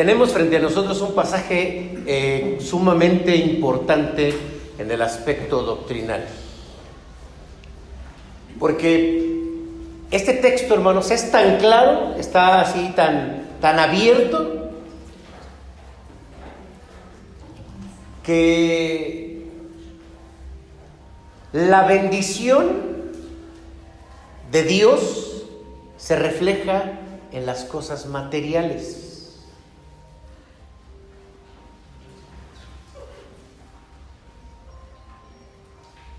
Tenemos frente a nosotros un pasaje sumamente importante en el aspecto doctrinal. Porque este texto, hermanos, es tan claro, está así tan abierto, que la bendición de Dios se refleja en las cosas materiales.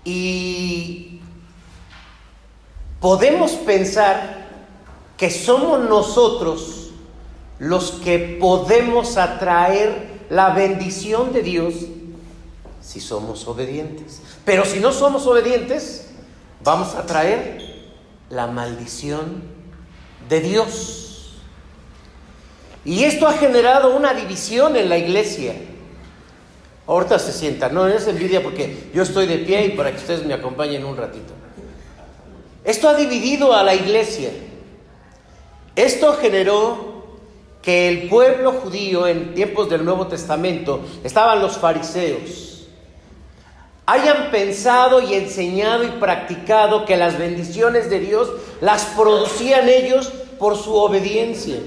Y podemos pensar que somos nosotros los que podemos atraer la bendición de Dios si somos obedientes. Pero si no somos obedientes, vamos a atraer la maldición de Dios. Y esto ha generado una división en la iglesia. Ahorita se sientan, no es envidia porque yo estoy de pie y para que ustedes me acompañen un ratito. Esto ha dividido a la iglesia. Esto generó que el pueblo judío en tiempos del Nuevo Testamento, estaban los fariseos, hayan pensado y enseñado y practicado que las bendiciones de Dios las producían ellos por su obediencia.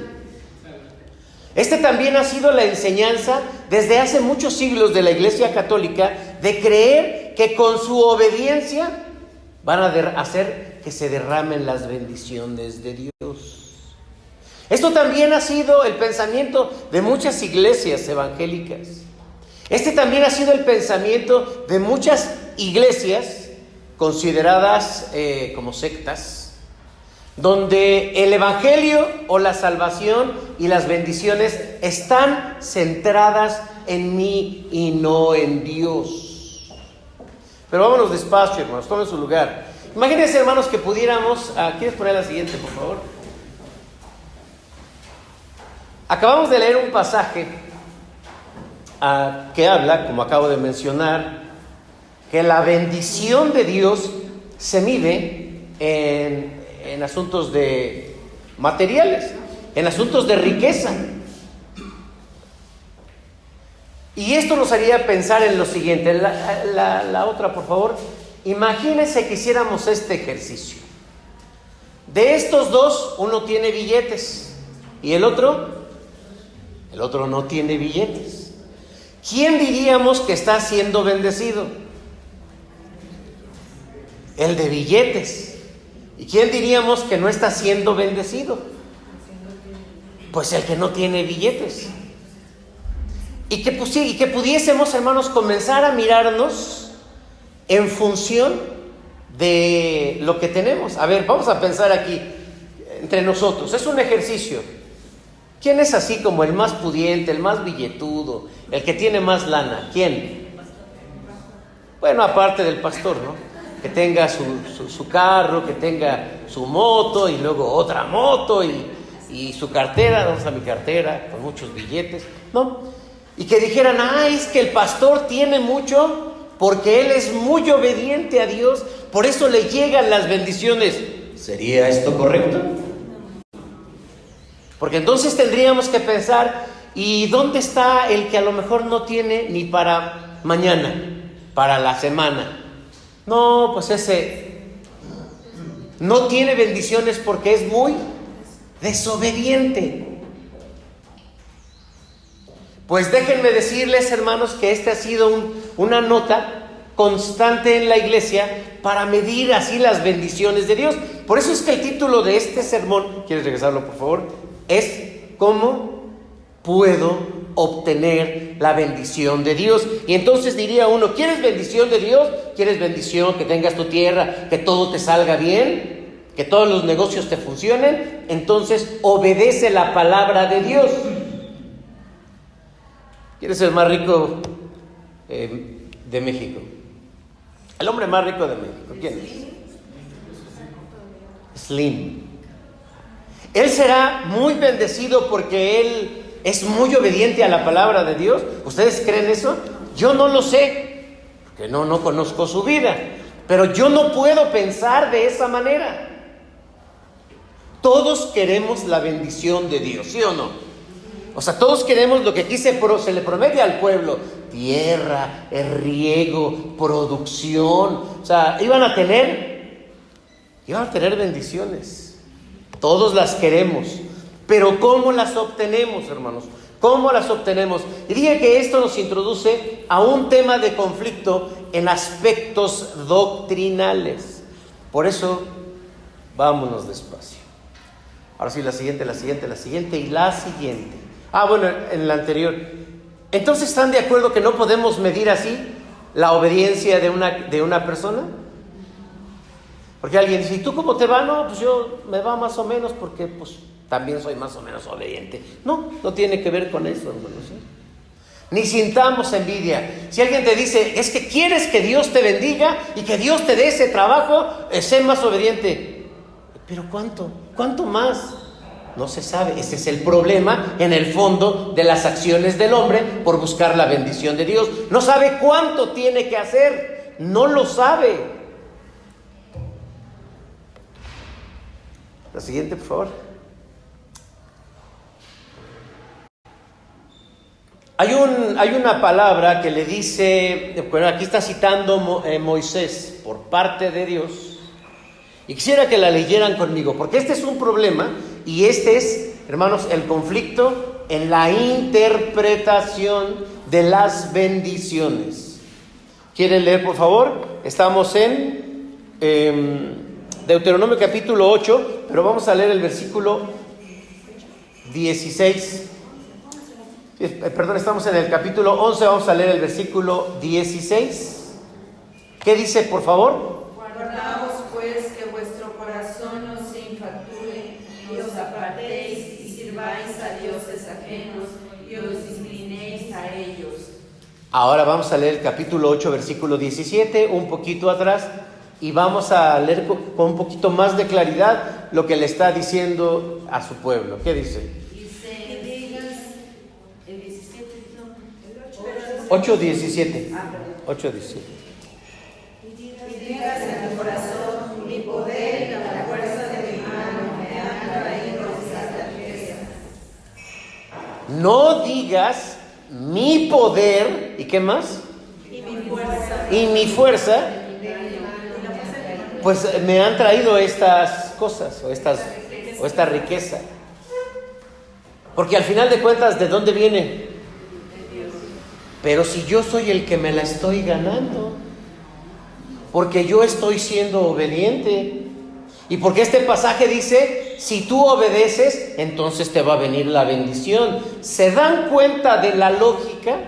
Este también ha sido la enseñanza desde hace muchos siglos de la Iglesia Católica, de creer que con su obediencia van a hacer que se derramen las bendiciones de Dios. Esto también ha sido el pensamiento de muchas iglesias evangélicas. Este también ha sido el pensamiento de muchas iglesias consideradas como sectas, donde el evangelio o la salvación y las bendiciones están centradas en mí y no en Dios. Pero vámonos despacio, hermanos, tomen su lugar. Imagínense, hermanos, que pudiéramos... ¿Quieres poner la siguiente, por favor? Acabamos de leer un pasaje que habla, como acabo de mencionar, que la bendición de Dios se mide en asuntos de materiales, en asuntos de riqueza. Y esto nos haría pensar en lo siguiente. La otra, por favor. Imagínense que hiciéramos este ejercicio. De estos dos, uno tiene billetes y el otro no tiene billetes. ¿Quién diríamos que está siendo bendecido? El de billetes. ¿Y quién diríamos que no está siendo bendecido? Pues el que no tiene billetes. Y que pudiésemos, hermanos, comenzar a mirarnos en función de lo que tenemos. A ver, vamos a pensar aquí entre nosotros. Es un ejercicio. ¿Quién es así como el más pudiente, el más billetudo, el que tiene más lana? ¿Quién? Bueno, aparte del pastor, ¿no? Que tenga su carro, que tenga su moto y luego otra moto y su cartera, ¿dónde está mi cartera? Con muchos billetes, ¿no? Y que dijeran, es que el pastor tiene mucho porque él es muy obediente a Dios, por eso le llegan las bendiciones. ¿Sería esto correcto? Porque entonces tendríamos que pensar, ¿y dónde está el que a lo mejor no tiene ni para mañana, para la semana? No, pues ese no tiene bendiciones porque es muy desobediente. Pues déjenme decirles, hermanos, que esta ha sido una nota constante en la iglesia para medir así las bendiciones de Dios. Por eso es que el título de este sermón, ¿quieres regresarlo, por favor? Es ¿cómo puedo obtener la bendición de Dios? Y entonces diría uno, ¿quieres bendición de Dios? ¿Quieres bendición, que tengas tu tierra, que todo te salga bien, que todos los negocios te funcionen? Entonces obedece la palabra de Dios. ¿Quieres ser más rico de México? El hombre más rico de México, ¿quién es? Slim. Él será muy bendecido porque él es muy obediente a la palabra de Dios. ¿Ustedes creen eso? Yo no lo sé, porque no conozco su vida. Pero yo no puedo pensar de esa manera. Todos queremos la bendición de Dios, ¿sí o no? O sea, todos queremos lo que aquí se le promete al pueblo: tierra, el riego, producción. O sea, iban a tener bendiciones. Todos las queremos. Pero ¿cómo las obtenemos, hermanos? ¿Cómo las obtenemos? Y dije que esto nos introduce a un tema de conflicto en aspectos doctrinales. Por eso, vámonos despacio. Ahora sí, la siguiente y la siguiente. Bueno, en la anterior. Entonces, ¿están de acuerdo que no podemos medir así la obediencia de una persona? Porque alguien dice: ¿y tú cómo te va? No, pues yo me va más o menos porque pues también soy más o menos obediente. No tiene que ver con eso, hermanos, ¿sí? Ni sintamos envidia. Si alguien te dice: es que quieres que Dios te bendiga y que Dios te dé ese trabajo, sé más obediente. ¿Pero cuánto? ¿Cuánto más? No se sabe. Ese es el problema en el fondo de las acciones del hombre por buscar la bendición de Dios. No sabe cuánto tiene que hacer. No lo sabe. La siguiente, por favor. Hay una palabra que le dice, bueno, aquí está citando Moisés por parte de Dios, y quisiera que la leyeran conmigo, porque este es un problema, y este es, hermanos, el conflicto en la interpretación de las bendiciones. ¿Quieren leer, por favor? Estamos en Deuteronomio capítulo 8, pero vamos a leer el versículo 16. Perdón, estamos en el capítulo 11, vamos a leer el versículo 16. ¿Qué dice, por favor? Guardaos pues que vuestro corazón no se infatuye, y os apartéis y sirváis a dioses ajenos, y os inclinéis a ellos. Ahora vamos a leer el capítulo 8, versículo 17, un poquito atrás, y vamos a leer con un poquito más de claridad lo que le está diciendo a su pueblo. ¿Qué dice? 8:17. 8:17. Y digas en tu corazón: mi poder y la fuerza de mi mano me han traído estas riquezas. No digas: mi poder, ¿y qué más? Y mi fuerza, pues me han traído estas cosas o esta riqueza. Porque al final de cuentas, ¿de dónde viene? Pero si yo soy el que me la estoy ganando, porque yo estoy siendo obediente, y porque este pasaje dice: si tú obedeces, entonces te va a venir la bendición. ¿Se dan cuenta de la lógica?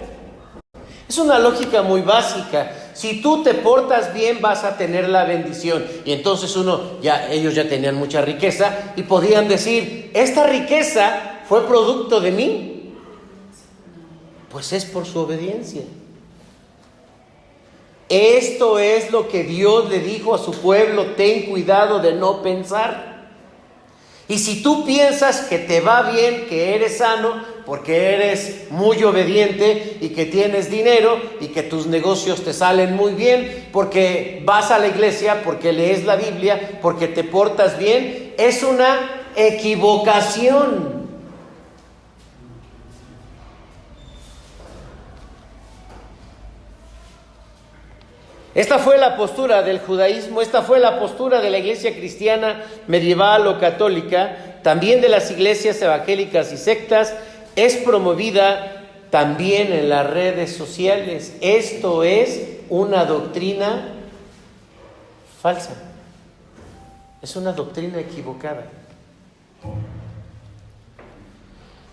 Es una lógica muy básica. Si tú te portas bien, vas a tener la bendición. Y entonces ellos ya tenían mucha riqueza y podían decir: esta riqueza fue producto de mí. Pues es por su obediencia. Esto es lo que Dios le dijo a su pueblo: ten cuidado de no pensar. Y si tú piensas que te va bien, que eres sano, porque eres muy obediente y que tienes dinero y que tus negocios te salen muy bien, porque vas a la iglesia, porque lees la Biblia, porque te portas bien, es una equivocación. Esta fue la postura del judaísmo, esta fue la postura de la iglesia cristiana medieval o católica, también de las iglesias evangélicas y sectas, es promovida también en las redes sociales. Esto es una doctrina falsa, es una doctrina equivocada.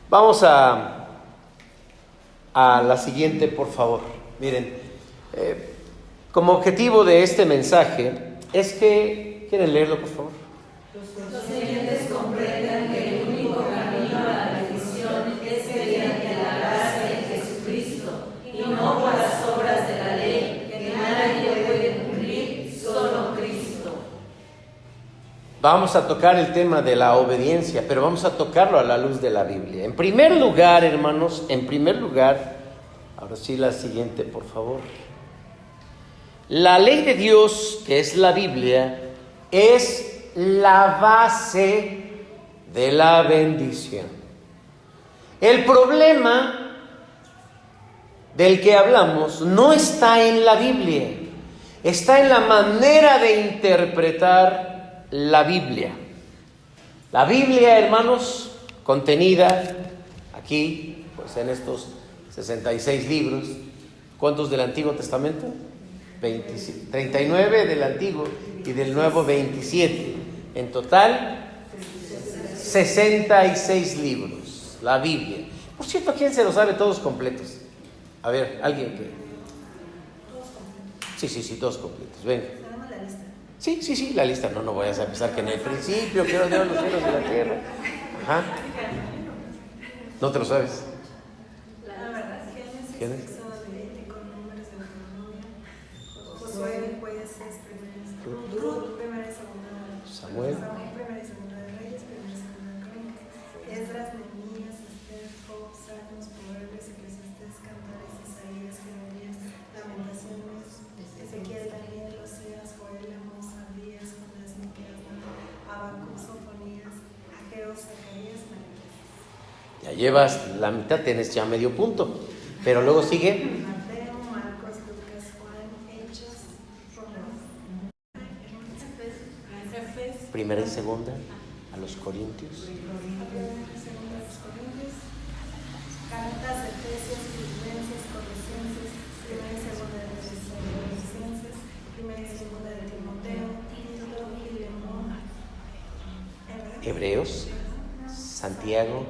Vamos a la siguiente, por favor. Miren, como objetivo de este mensaje es que... ¿Quieren leerlo, por favor? Los creyentes comprendan que el único camino a la bendición es mediante la gracia de Jesucristo y no por las obras de la ley, que nadie puede cumplir, solo Cristo. Vamos a tocar el tema de la obediencia, pero vamos a tocarlo a la luz de la Biblia. En primer lugar, hermanos, ahora sí la siguiente, por favor. La ley de Dios, que es la Biblia, es la base de la bendición. El problema del que hablamos no está en la Biblia, está en la manera de interpretar la Biblia. La Biblia, hermanos, contenida aquí, pues en estos 66 libros. ¿Cuántos del Antiguo Testamento? 39 del Antiguo y del Nuevo 27. En total, 66 libros, la Biblia. Por cierto, ¿quién se los sabe todos completos? A ver, alguien que... Sí, todos completos. Venga. Sí, la lista. No voy a empezar que en el principio, quiero Dios los cielos y la tierra. Ajá. ¿No te lo sabes? ¿Quién es? Samuel. Esdras, Nehemías, Esther, Job, Salmos, Proverbios, Eclesiastés, Cantares, Isaías, Jeremías, Lamentaciones, Ezequiel, Daniel, Oseas, Joel, Amós, Abdías, Jonás, Miqueas, Habacuc, Sofonías, Ageo, Zacarías, Malaquías. Ya llevas la mitad, tienes ya medio punto. Pero luego sigue Mateo, Marcos, Lucas, Juan, Hechos, Romanos. primera y segunda a los Corintios. Cartas, Efesios, Filipenses, Colosenses, primera y segunda de Tesalonicenses, primera y segunda de Timoteo, Tito, Filemón, Hebreos, Santiago,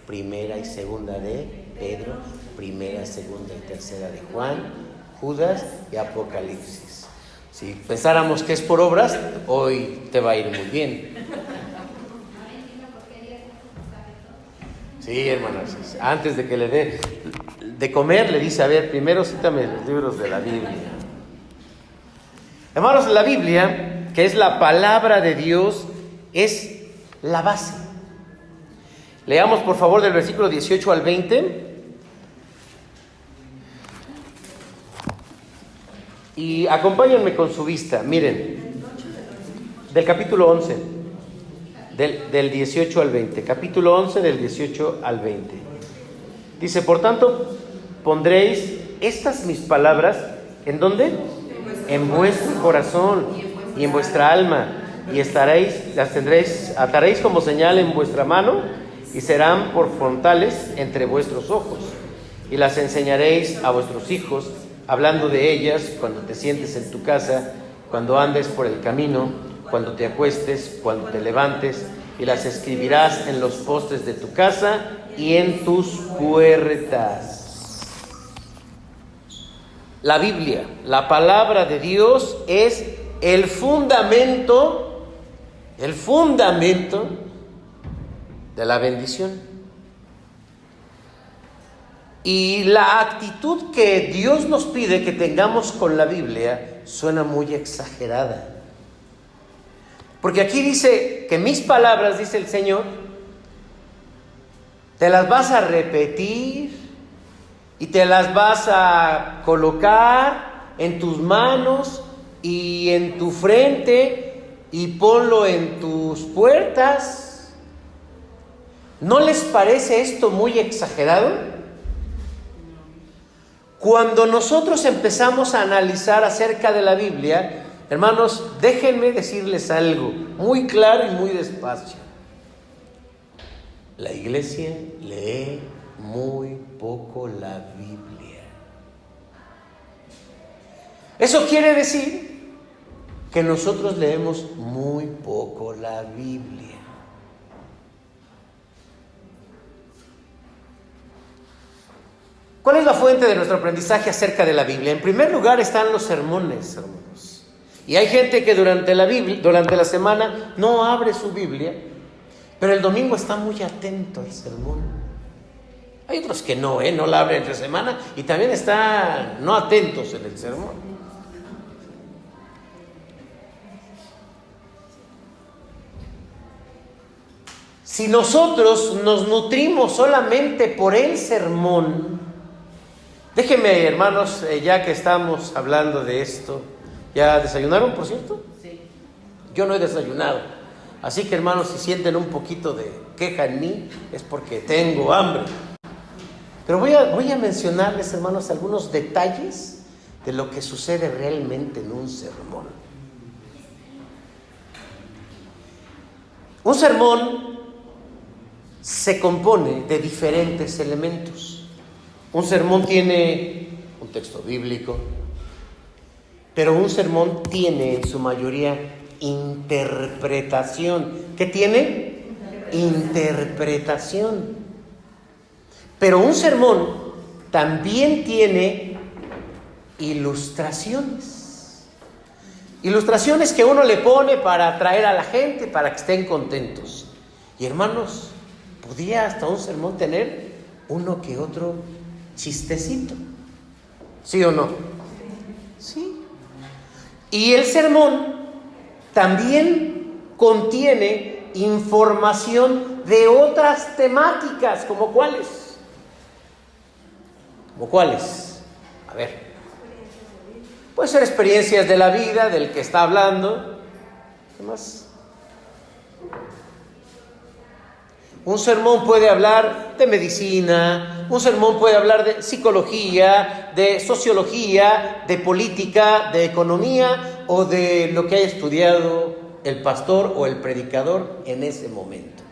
primera y segunda de Pedro, primera, segunda y tercera de Juan, Judas y Apocalipsis. Si pensáramos que es por obras, hoy te va a ir muy bien. Sí, hermanos, antes de que le dé de comer, le dice, a ver, primero cítame los libros de la Biblia. Hermanos, la Biblia, que es la palabra de Dios, es la base. Leamos por favor del versículo 18 al 20. Y acompáñenme con su vista, miren, del capítulo 11, del 18 al 20, capítulo 11 del 18 al 20. Dice, por tanto, pondréis estas mis palabras, ¿en dónde? En vuestro corazón y en vuestra alma, y las ataréis como señal en vuestra mano, y serán por frontales entre vuestros ojos, y las enseñaréis a vuestros hijos, hablando de ellas cuando te sientes en tu casa, cuando andes por el camino, cuando te acuestes, cuando te levantes, y las escribirás en los postes de tu casa y en tus puertas. La Biblia, la palabra de Dios, es el fundamento de la bendición. Y la actitud que Dios nos pide que tengamos con la Biblia suena muy exagerada. Porque aquí dice que mis palabras, dice el Señor, te las vas a repetir y te las vas a colocar en tus manos y en tu frente y ponlo en tus puertas. ¿No les parece esto muy exagerado? Cuando nosotros empezamos a analizar acerca de la Biblia, hermanos, déjenme decirles algo muy claro y muy despacio. La iglesia lee muy poco la Biblia. Eso quiere decir que nosotros leemos muy poco la Biblia. ¿Cuál es la fuente de nuestro aprendizaje acerca de la Biblia? En primer lugar están los sermones, hermanos. Y hay gente que durante la semana no abre su Biblia, pero el domingo está muy atento al sermón. Hay otros que no la abren entre semana y también están no atentos en el sermón. Si nosotros nos nutrimos solamente por el sermón, déjenme, hermanos, ya que estamos hablando de esto, ¿ya desayunaron, por cierto? Sí. Yo no he desayunado. Así que, hermanos, si sienten un poquito de queja en mí, es porque tengo hambre. Pero voy a mencionarles, hermanos, algunos detalles de lo que sucede realmente en un sermón. Un sermón se compone de diferentes elementos. Un sermón tiene un texto bíblico, pero un sermón tiene en su mayoría interpretación. ¿Qué tiene? Interpretación. Pero un sermón también tiene ilustraciones. Ilustraciones que uno le pone para atraer a la gente, para que estén contentos. Y hermanos, podría hasta un sermón tener uno que otro chistecito. ¿Sí o no? Sí. Y el sermón también contiene información de otras temáticas, ¿como cuáles? ¿Como cuáles? A ver. Puede ser experiencias de la vida del que está hablando. ¿Qué más? Un sermón puede hablar de medicina, un sermón puede hablar de psicología, de sociología, de política, de economía o de lo que haya estudiado el pastor o el predicador en ese momento.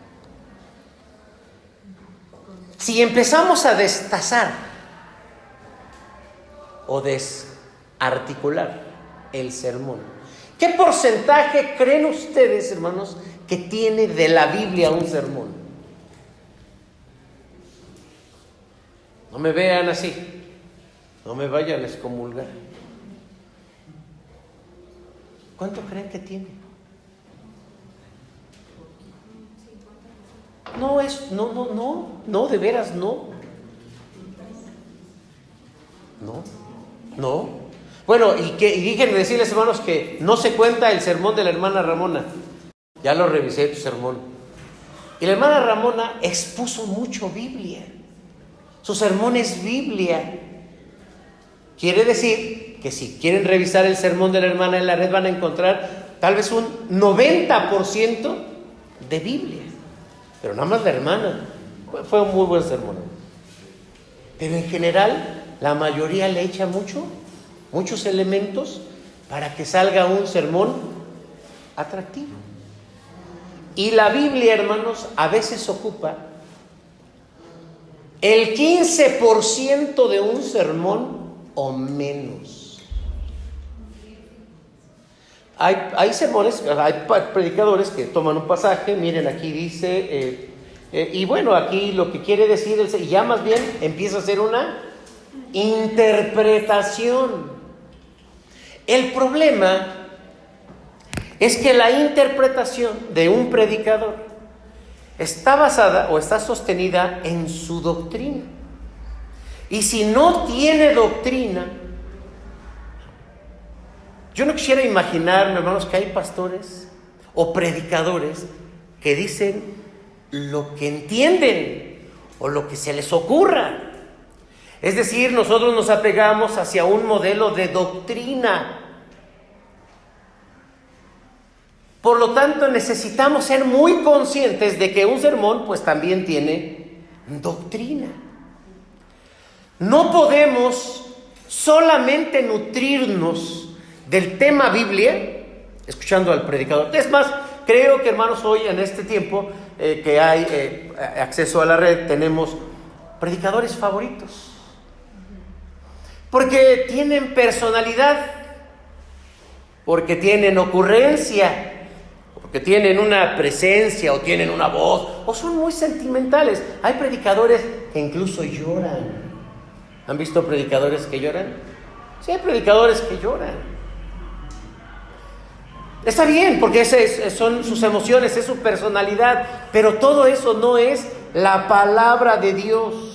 Si empezamos a destazar o desarticular el sermón, ¿qué porcentaje creen ustedes, hermanos, que tiene de la Biblia un sermón? No me vean así, no me vayan a excomulgar. ¿Cuánto creen que tiene? No, de veras no. No. Bueno, y déjenme decirles, hermanos, que no se cuenta el sermón de la hermana Ramona. Ya lo revisé, tu sermón. Y la hermana Ramona expuso mucho Biblia. Su sermón es Biblia. Quiere decir que si quieren revisar el sermón de la hermana en la red van a encontrar tal vez un 90% de Biblia. Pero nada más la hermana. Fue un muy buen sermón. Pero en general la mayoría le echa muchos elementos para que salga un sermón atractivo. Y la Biblia, hermanos, a veces ocupa el 15% de un sermón o menos. Hay sermones, hay predicadores que toman un pasaje, miren, aquí dice, y bueno, aquí lo que quiere decir, y ya más bien empieza a ser una interpretación. El problema es que la interpretación de un predicador está basada o está sostenida en su doctrina. Y si no tiene doctrina, yo no quisiera imaginarme, hermanos, que hay pastores o predicadores que dicen lo que entienden o lo que se les ocurra. Es decir, nosotros nos apegamos hacia un modelo de doctrina. Por lo tanto, necesitamos ser muy conscientes de que un sermón pues también tiene doctrina. No podemos solamente nutrirnos del tema Biblia escuchando al predicador. Es más, creo que, hermanos, hoy en este tiempo que hay acceso a la red, tenemos predicadores favoritos. Porque tienen personalidad, porque tienen ocurrencia, porque tienen una presencia o tienen una voz, o son muy sentimentales. Hay predicadores que incluso lloran. ¿Han visto predicadores que lloran? Sí, hay predicadores que lloran. Está bien, porque son sus emociones, es su personalidad, pero todo eso no es la palabra de Dios.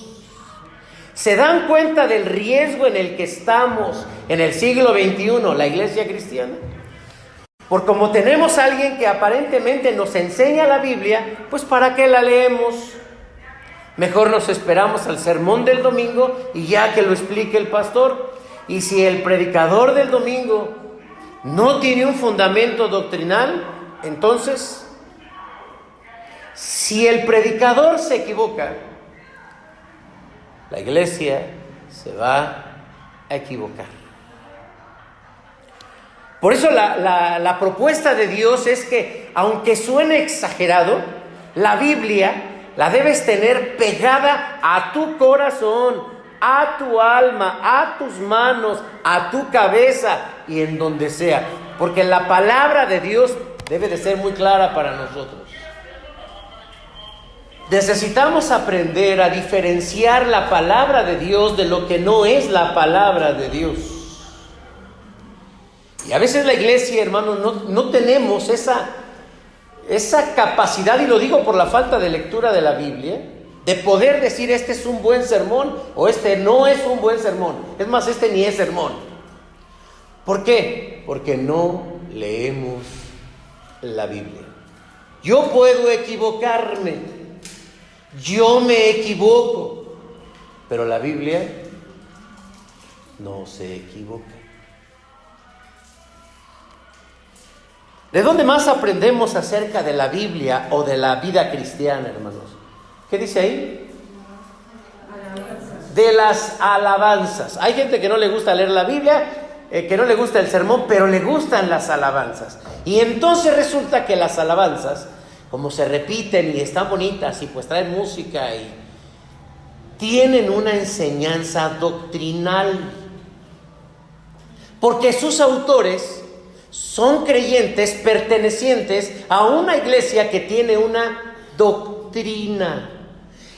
¿Se dan cuenta del riesgo en el que estamos en el siglo XXI, la iglesia cristiana? Por como tenemos a alguien que aparentemente nos enseña la Biblia, pues ¿para qué la leemos? Mejor nos esperamos al sermón del domingo y ya que lo explique el pastor. Y si el predicador del domingo no tiene un fundamento doctrinal, entonces, si el predicador se equivoca, la iglesia se va a equivocar. Por eso la propuesta de Dios es que, aunque suene exagerado, la Biblia la debes tener pegada a tu corazón, a tu alma, a tus manos, a tu cabeza y en donde sea. Porque la palabra de Dios debe de ser muy clara para nosotros. Necesitamos aprender a diferenciar la palabra de Dios de lo que no es la palabra de Dios. Y a veces la iglesia, hermanos, no tenemos esa capacidad, y lo digo por la falta de lectura de la Biblia, de poder decir este es un buen sermón o este no es un buen sermón. Es más, este ni es sermón. ¿Por qué? Porque no leemos la Biblia. Yo puedo equivocarme, yo me equivoco, pero la Biblia no se equivoca. ¿De dónde más aprendemos acerca de la Biblia o de la vida cristiana, hermanos? ¿Qué dice ahí? De las alabanzas. Hay gente que no le gusta leer la Biblia, que no le gusta el sermón, pero le gustan las alabanzas. Y entonces resulta que las alabanzas, como se repiten y están bonitas y pues traen música y tienen una enseñanza doctrinal. Porque sus autores son creyentes pertenecientes a una iglesia que tiene una doctrina.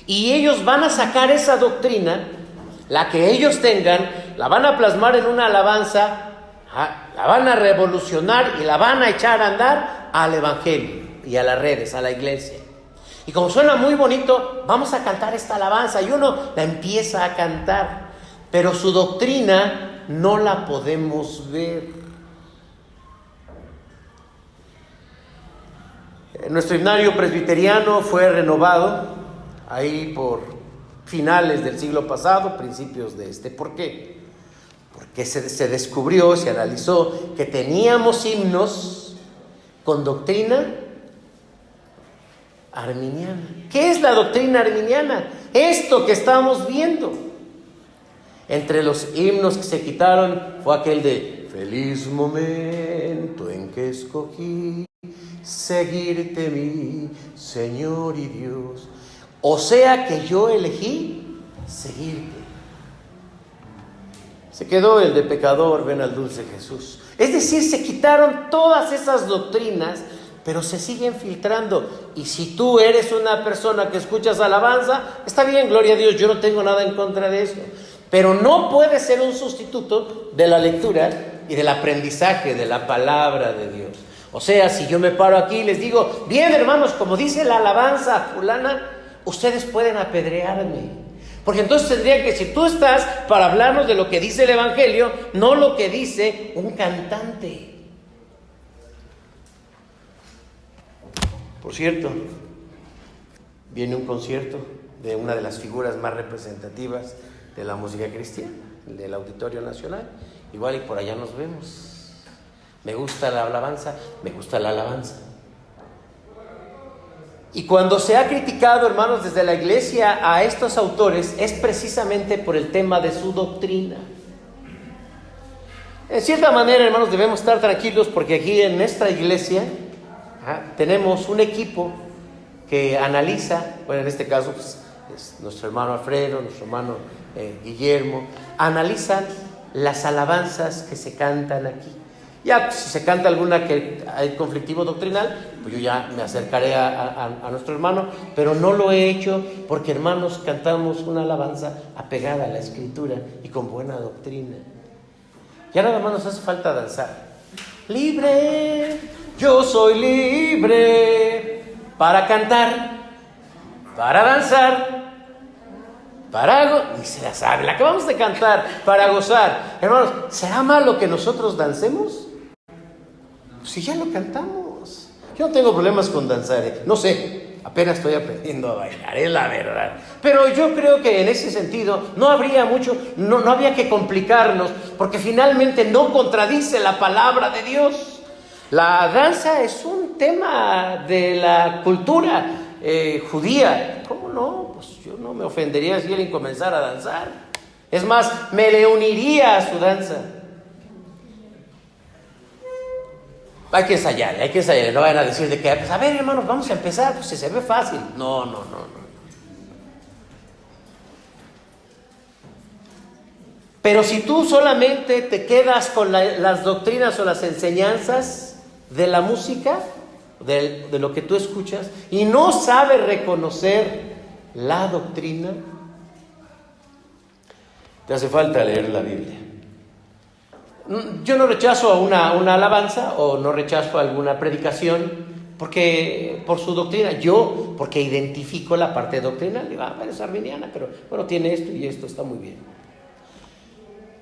Y ellos van a sacar esa doctrina, la que ellos tengan, la van a plasmar en una alabanza, la van a revolucionar y la van a echar a andar al evangelio y a las redes, a la iglesia. Y como suena muy bonito, vamos a cantar esta alabanza y uno la empieza a cantar, pero su doctrina no la podemos ver. Nuestro himnario presbiteriano fue renovado ahí por finales del siglo pasado, principios de este. ¿Por qué? Porque se descubrió, se analizó que teníamos himnos con doctrina arminiana. ¿Qué es la doctrina arminiana? Esto que estamos viendo. Entre los himnos que se quitaron fue aquel de feliz momento en que escogí seguirte, mi Señor y Dios. O sea que yo elegí seguirte. Se quedó el de pecador, ven al dulce Jesús. Es decir, se quitaron todas esas doctrinas, pero se siguen filtrando. Y si tú eres una persona que escuchas alabanza, está bien, gloria a Dios, yo no tengo nada en contra de eso. Pero no puede ser un sustituto de la lectura y del aprendizaje de la palabra de Dios. O sea, si yo me paro aquí y les digo, bien hermanos, como dice la alabanza fulana, ustedes pueden apedrearme. Porque entonces tendría que, si tú estás para hablarnos de lo que dice el Evangelio, no lo que dice un cantante. Por cierto, viene un concierto de una de las figuras más representativas de la música cristiana, del Auditorio Nacional. Igual y por allá nos vemos. Me gusta la alabanza, me gusta la alabanza. Y cuando se ha criticado, hermanos, desde la iglesia a estos autores, es precisamente por el tema de su doctrina. En cierta manera, hermanos, debemos estar tranquilos porque aquí en nuestra iglesia tenemos un equipo que analiza, bueno, en este caso pues, es nuestro hermano Alfredo, nuestro hermano Guillermo, analizan las alabanzas que se cantan aquí. Ya, si se canta alguna que hay conflictivo doctrinal, pues yo ya me acercaré a nuestro hermano, pero no lo he hecho porque, hermanos, cantamos una alabanza apegada a la Escritura y con buena doctrina. Ya nada más nos hace falta danzar. Libre, yo soy libre para cantar, para danzar, y se la sabe, la acabamos de cantar, para gozar. Hermanos, ¿será malo que nosotros dancemos? Si ya lo cantamos. Yo no tengo problemas con danzar, no sé, apenas estoy aprendiendo a bailar, es la verdad. Pero yo creo que en ese sentido no habría mucho, no había que complicarnos, porque finalmente no contradice la palabra de Dios. La danza es un tema de la cultura judía. ¿Cómo no? pues yo no me ofendería si alguien comenzara a danzar. Es más, me le uniría a su danza. Hay que ensayar, no vayan a decir de que, pues a ver hermanos, vamos a empezar, pues si se ve fácil. No. Pero si tú solamente te quedas con las doctrinas o las enseñanzas de la música, de lo que tú escuchas, y no sabes reconocer la doctrina, te hace falta leer la Biblia. Yo no rechazo a una alabanza o no rechazo a alguna predicación porque por su doctrina, yo porque identifico la parte doctrinal, digo, es arminiana, pero bueno, tiene esto y esto, está muy bien.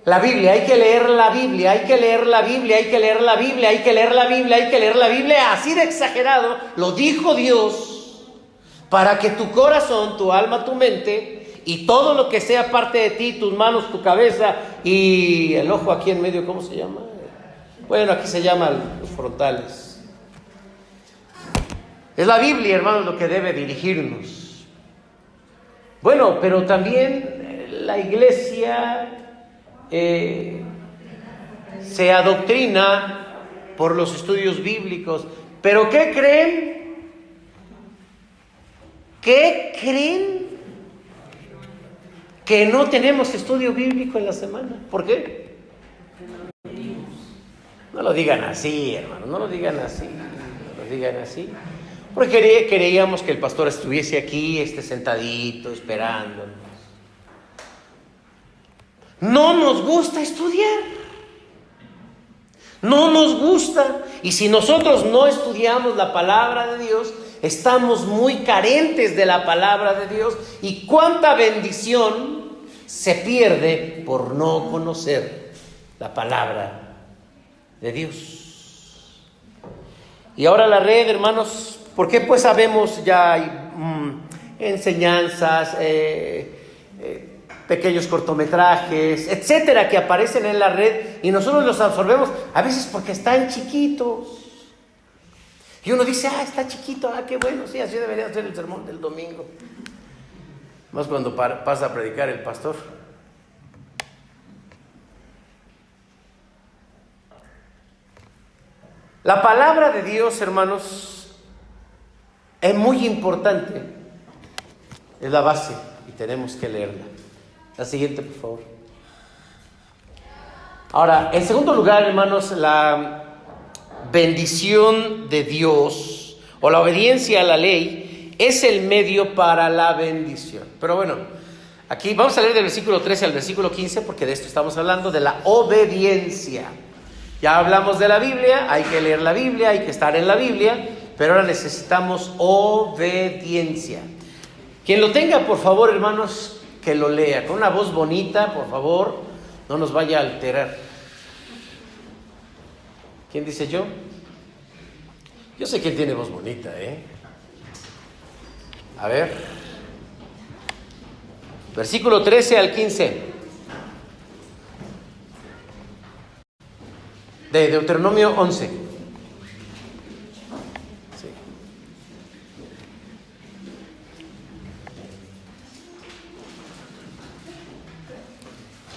La Biblia, hay que leer la Biblia, hay que leer la Biblia, hay que leer la Biblia, hay que leer la Biblia, hay que leer la Biblia, así de exagerado, lo dijo Dios, para que tu corazón, tu alma, tu mente y todo lo que sea parte de ti, tus manos, tu cabeza y el ojo aquí en medio, ¿cómo se llama? Bueno, aquí se llaman los frontales. Es la Biblia, hermanos, lo que debe dirigirnos. Bueno, pero también la iglesia se adoctrina por los estudios bíblicos. ¿Pero qué creen? ¿Qué creen? Que no tenemos estudio bíblico en la semana. ¿Por qué? No lo digan así, hermano, no lo digan así. Porque creíamos que el pastor estuviese aquí, sentadito, esperándonos. No nos gusta estudiar. No nos gusta. Y si nosotros no estudiamos la palabra de Dios, estamos muy carentes de la palabra de Dios. Y cuánta bendición se pierde por no conocer la palabra de Dios. Y ahora la red, hermanos, ¿por qué pues sabemos ya hay enseñanzas, pequeños cortometrajes, etcétera, que aparecen en la red y nosotros los absorbemos a veces porque están chiquitos? Y uno dice, está chiquito, qué bueno, sí, así debería ser el sermón del domingo. Más cuando pasa a predicar el pastor. La palabra de Dios, hermanos, es muy importante. Es la base y tenemos que leerla. La siguiente, por favor. Ahora, en segundo lugar, hermanos, la bendición de Dios o la obediencia a la ley es el medio para la bendición. Pero bueno, aquí vamos a leer del versículo 13 al versículo 15 porque de esto estamos hablando, de la obediencia. Ya hablamos de la Biblia, hay que leer la Biblia, hay que estar en la Biblia, pero ahora necesitamos obediencia. Quien lo tenga, por favor, hermanos, que lo lea con una voz bonita, por favor, no nos vaya a alterar. ¿Quién dice yo? Yo sé quién tiene voz bonita, A ver. Versículo 13 al 15. De Deuteronomio 11. Sí.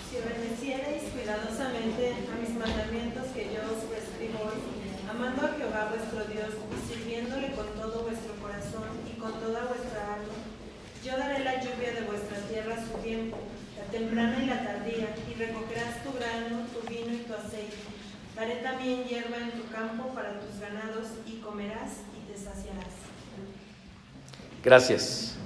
Si obedeciereis cuidadosamente a mis mandamientos que yo os prescribo hoy, amando a Jehová vuestro Dios y sirviéndole con todo vuestro corazón y con toda vuestra alma, yo daré la lluvia de vuestra tierra a su tiempo, la temprana y la tardía, y recogerás tu grano, tu vino y tu aceite. Daré también hierba en tu campo para tus ganados, y comerás y te saciarás. Gracias.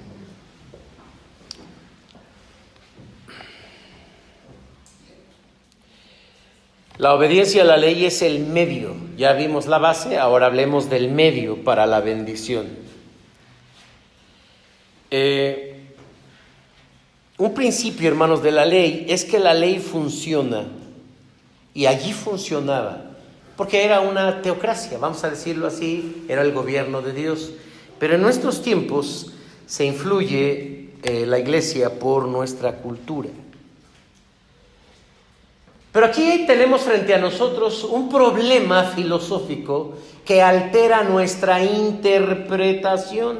La obediencia a la ley es el medio. Ya vimos la base, ahora hablemos del medio para la bendición. Un principio, hermanos, de la ley es que la ley funciona. Y allí funcionaba, porque era una teocracia, vamos a decirlo así, era el gobierno de Dios. Pero en nuestros tiempos se influye la iglesia por nuestra cultura. Pero aquí tenemos frente a nosotros un problema filosófico que altera nuestra interpretación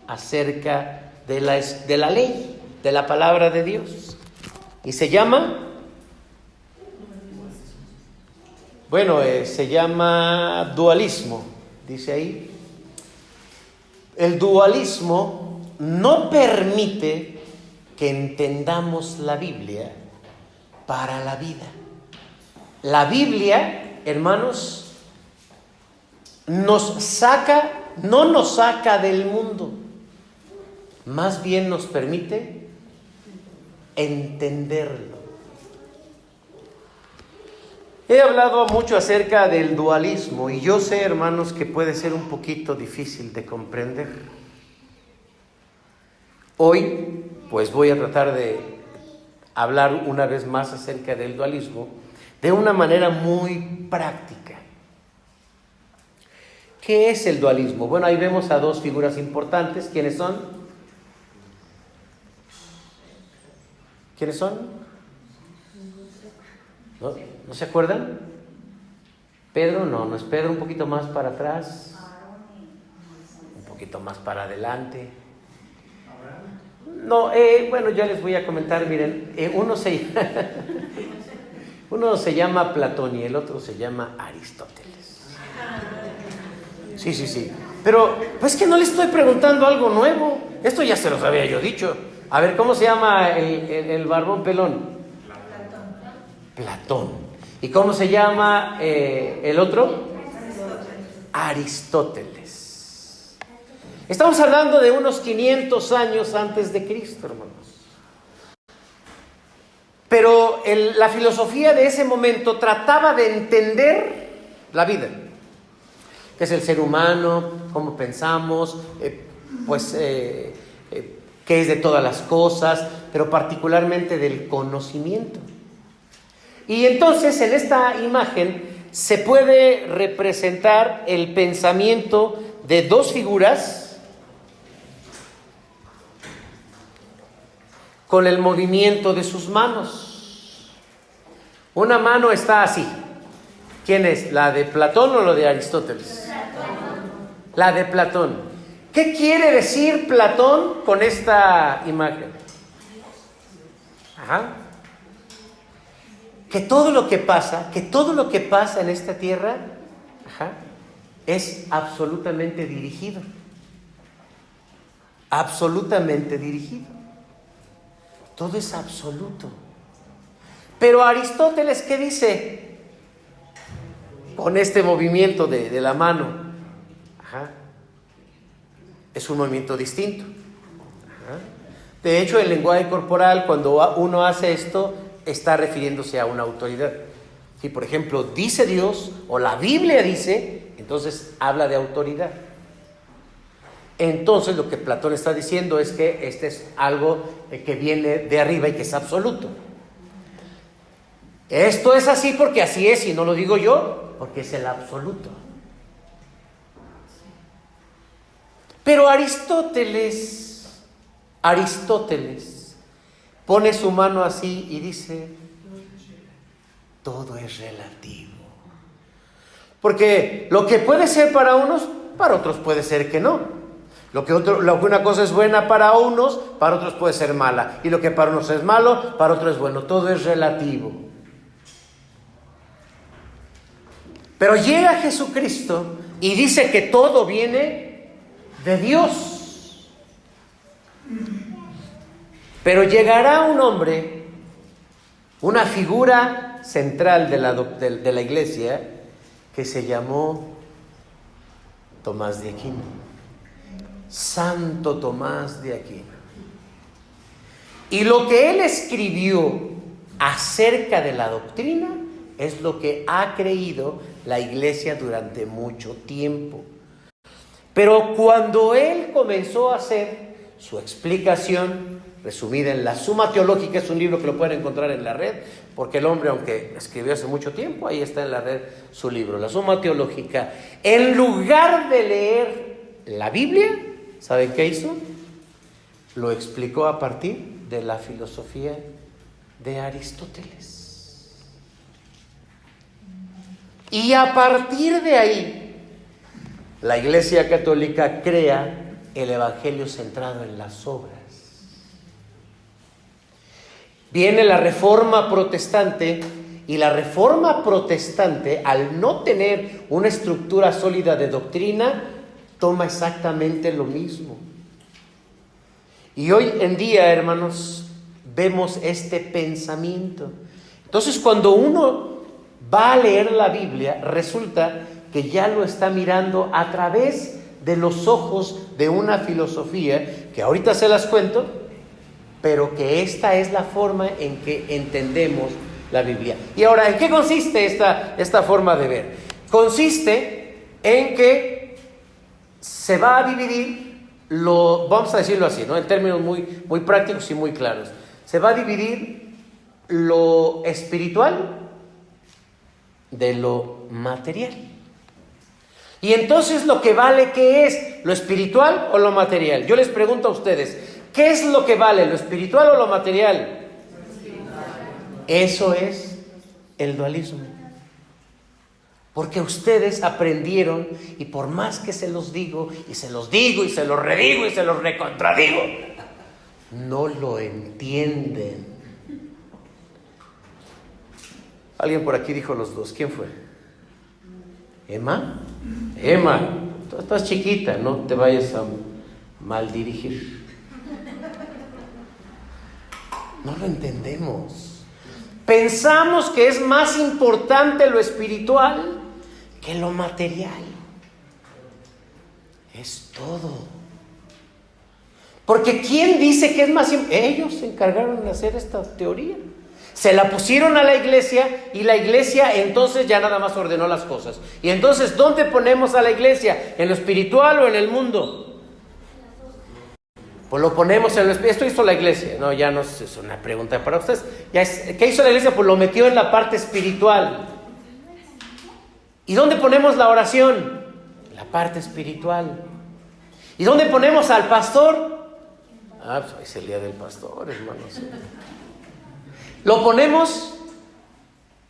acerca de la ley, de la palabra de Dios. Y se llama, se llama dualismo, dice ahí. El dualismo no permite que entendamos la Biblia para la vida. La Biblia, hermanos, no nos saca del mundo, más bien nos permite entenderlo. He hablado mucho acerca del dualismo y yo sé, hermanos, que puede ser un poquito difícil de comprender. Hoy, pues voy a tratar de hablar una vez más acerca del dualismo de una manera muy práctica. ¿Qué es el dualismo? Bueno, ahí vemos a dos figuras importantes. ¿Quiénes son? ¿Quiénes son? ¿No se acuerdan? Pedro, no es Pedro, un poquito más para atrás, un poquito más para adelante. No, ya les voy a comentar, miren, uno se llama Platón y el otro se llama Aristóteles. Sí. Pero, pues que no le estoy preguntando algo nuevo. Esto ya se los había yo dicho. A ver, ¿cómo se llama el barbón pelón? Platón. ¿Y cómo se llama el otro? Aristóteles. Estamos hablando de unos 500 años antes de Cristo, hermanos. Pero la filosofía de ese momento trataba de entender la vida. ¿Qué es el ser humano? ¿Cómo pensamos? ¿Qué es de todas las cosas? Pero particularmente del conocimiento. Y entonces en esta imagen se puede representar el pensamiento de dos figuras con el movimiento de sus manos. Una mano está así. ¿Quién es? ¿La de Platón o la de Aristóteles? La de Platón. ¿Qué quiere decir Platón con esta imagen? Que todo lo que pasa en esta tierra, es absolutamente dirigido. Absolutamente dirigido. Todo es absoluto. Pero Aristóteles, ¿qué dice? Con este movimiento de la mano. Es un movimiento distinto. De hecho, el lenguaje corporal, cuando uno hace esto, está refiriéndose a una autoridad. Si, por ejemplo, dice Dios o la Biblia dice, entonces habla de autoridad. Entonces, lo que Platón está diciendo es que este es algo que viene de arriba y que es absoluto. Esto es así porque así es, y no lo digo yo, porque es el absoluto. Pero Aristóteles pone su mano así y dice, todo es relativo. Porque lo que puede ser para unos, para otros puede ser que no. Lo que una cosa es buena para unos, para otros puede ser mala. Y lo que para unos es malo, para otros es bueno. Todo es relativo. Pero llega Jesucristo y dice que todo viene de Dios. Pero llegará un hombre, una figura central de la iglesia, que se llamó Tomás de Aquino. Santo Tomás de Aquino. Y lo que él escribió acerca de la doctrina es lo que ha creído la iglesia durante mucho tiempo. Pero cuando él comenzó a hacer su explicación resumida en la Suma Teológica, es un libro que lo pueden encontrar en la red, porque el hombre, aunque escribió hace mucho tiempo, ahí está en la red su libro, la Suma Teológica. En lugar de leer la Biblia, ¿saben qué hizo? Lo explicó a partir de la filosofía de Aristóteles. Y a partir de ahí, la Iglesia Católica crea el evangelio centrado en las obras. Viene la Reforma Protestante, y la Reforma Protestante, al no tener una estructura sólida de doctrina, toma exactamente lo mismo. Y hoy en día, hermanos, vemos este pensamiento. Entonces, cuando uno va a leer la Biblia, resulta que ya lo está mirando a través de los ojos de una filosofía, que ahorita se las cuento, pero que esta es la forma en que entendemos la Biblia. Y ahora, ¿en qué consiste esta forma de ver? Consiste en que se va a dividir vamos a decirlo así, ¿no? En términos muy, muy prácticos y muy claros. Se va a dividir lo espiritual de lo material. Y entonces lo que vale, ¿qué es? ¿Lo espiritual o lo material? Yo les pregunto a ustedes, ¿qué es lo que vale? ¿Lo espiritual o lo material? Eso es el dualismo. Porque ustedes aprendieron, y por más que se los digo, y se los digo, y se los redigo, y se los recontradigo, no lo entienden. Alguien por aquí dijo los dos. ¿Quién fue? ¿Emma? Emma, tú estás chiquita, no te vayas a mal dirigir. No lo entendemos. Pensamos que es más importante lo espiritual que lo material. Es todo. Porque ¿quién dice que es más importante? Ellos se encargaron de hacer esta teoría. Se la pusieron a la iglesia, y la iglesia entonces ya nada más ordenó las cosas. Y entonces, ¿dónde ponemos a la iglesia? ¿En lo espiritual o en el mundo? Pues lo ponemos en lo espiritual. Esto hizo la iglesia. No, ya no es una pregunta para ustedes. ¿Qué hizo la iglesia? Pues lo metió en la parte espiritual. ¿Y dónde ponemos la oración? La parte espiritual. ¿Y dónde ponemos al pastor? Pues hoy es el día del pastor, hermanos. Lo ponemos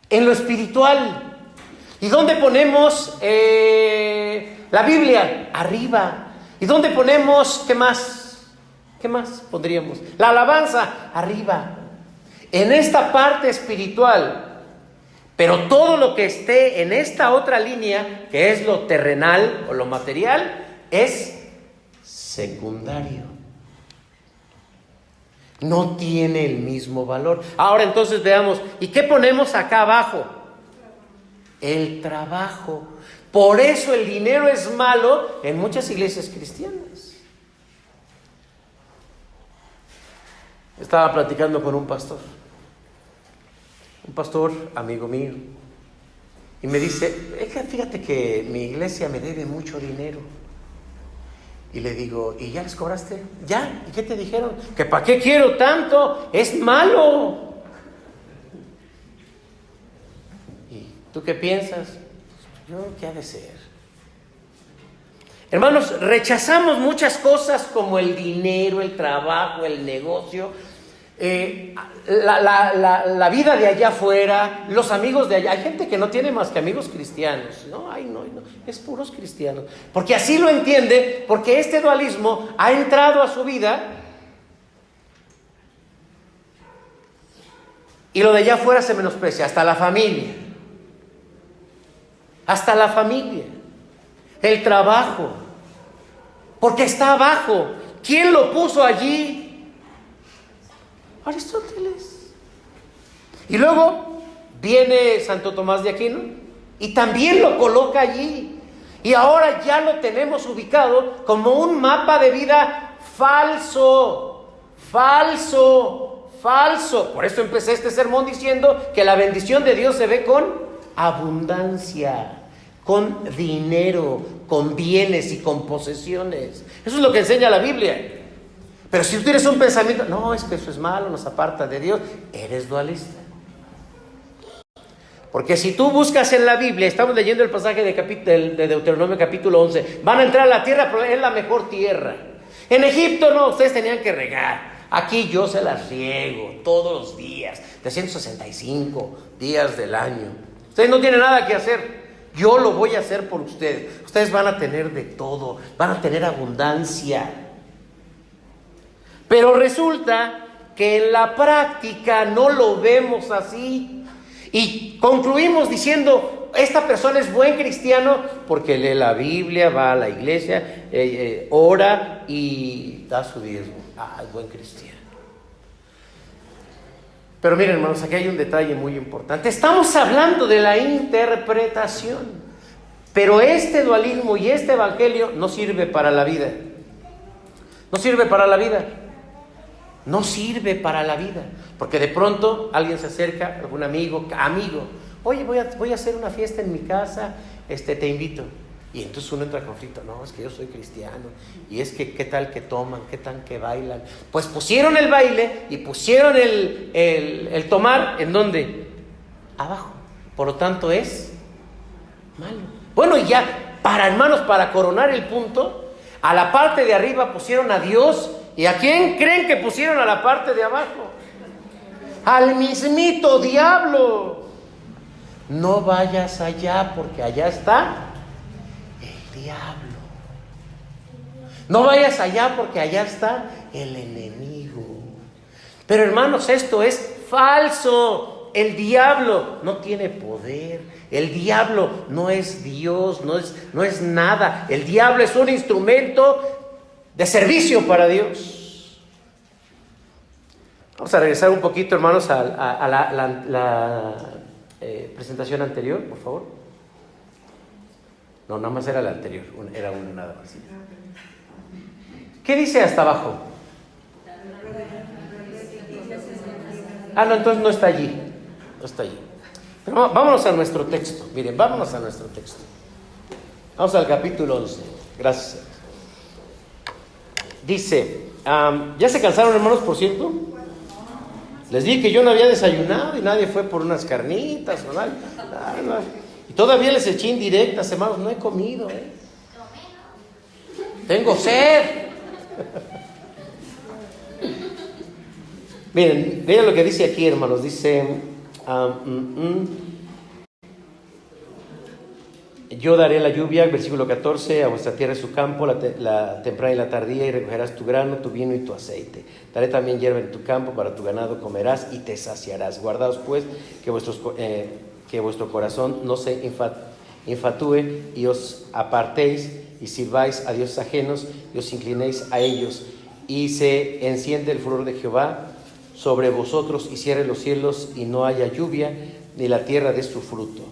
en lo espiritual. ¿Y dónde ponemos la Biblia? Arriba. ¿Y dónde ponemos, qué más? ¿Qué más pondríamos? La alabanza, arriba. En esta parte espiritual. Pero todo lo que esté en esta otra línea, que es lo terrenal o lo material, es secundario. No tiene el mismo valor. Ahora entonces veamos, ¿y qué ponemos acá abajo? El trabajo. Por eso el dinero es malo en muchas iglesias cristianas. Estaba platicando con un pastor amigo mío, y me dice, fíjate que mi iglesia me debe mucho dinero. Y le digo, ¿y ya les cobraste? ¿Ya? ¿Y qué te dijeron? ¿Que para qué quiero tanto? Es malo. ¿Y tú qué piensas? Yo creo que ha de ser. Hermanos, rechazamos muchas cosas como el dinero, el trabajo, el negocio, la vida de allá afuera, los amigos de allá. Hay gente que no tiene más que amigos cristianos. No, es puros cristianos. Porque así lo entiende, porque este dualismo ha entrado a su vida, y lo de allá afuera se menosprecia, hasta la familia. Hasta la familia. El trabajo. Porque está abajo. ¿Quién lo puso allí? Aristóteles. Y luego viene Santo Tomás de Aquino y también lo coloca allí. Y ahora ya lo tenemos ubicado como un mapa de vida falso. Por eso empecé este sermón diciendo que la bendición de Dios se ve con abundancia, con dinero, con bienes y con posesiones. Eso es lo que enseña la Biblia. Pero si tú tienes un pensamiento, no, es que eso es malo, nos aparta de Dios, eres dualista. Porque si tú buscas en la Biblia, estamos leyendo el pasaje de Deuteronomio capítulo 11, van a entrar a la tierra, pero es la mejor tierra. En Egipto no, ustedes tenían que regar. Aquí yo se las riego todos los días, 365 días del año. Ustedes no tienen nada que hacer. Yo lo voy a hacer por ustedes. Ustedes van a tener de todo, van a tener abundancia. Pero resulta que en la práctica no lo vemos así. Y concluimos diciendo, esta persona es buen cristiano porque lee la Biblia, va a la iglesia, ora y da su diezmo. Es buen cristiano. Pero miren, hermanos, aquí hay un detalle muy importante. Estamos hablando de la interpretación, pero este dualismo y este evangelio no sirve para la vida. No sirve para la vida. No sirve para la vida. Porque de pronto alguien se acerca, algún amigo, oye, voy a hacer una fiesta en mi casa, te invito. Y entonces uno entra en conflicto. No, es que yo soy cristiano. Y es que qué tal que toman, qué tal que bailan. Pues pusieron el baile y pusieron el tomar, ¿en dónde? Abajo. Por lo tanto es malo. Bueno, y ya, hermanos, para coronar el punto, a la parte de arriba pusieron a Dios. ¿Y a quién creen que pusieron a la parte de abajo? Al mismito diablo. No vayas allá porque allá está el diablo. No vayas allá porque allá está el enemigo. Pero hermanos, esto es falso. El diablo no tiene poder. El diablo no es Dios, no es nada. El diablo es un instrumento de servicio para Dios. Vamos a regresar un poquito, hermanos, a la presentación anterior, por favor. No, nada más era la anterior, era una nada más. ¿Qué dice hasta abajo? No, entonces no está allí. No está allí. Pero vámonos a nuestro texto. Miren, vámonos a nuestro texto. Vamos al capítulo 11. Gracias. Dice, ¿ya se cansaron, hermanos, por cierto? Les dije que yo no había desayunado y nadie fue por unas carnitas o nada. Y todavía les eché indirectas, hermanos, no he comido, Tengo sed. Miren, vean lo que dice aquí, hermanos. Dice, yo daré la lluvia, versículo 14, a vuestra tierra y su campo, la temprana y la tardía, y recogerás tu grano, tu vino y tu aceite. Daré también hierba en tu campo, para tu ganado comerás y te saciarás. Guardaos pues que vuestro corazón no se infatúe y os apartéis y sirváis a dioses ajenos y os inclinéis a ellos. Y se enciende el furor de Jehová sobre vosotros y cierre los cielos y no haya lluvia ni la tierra dé su fruto.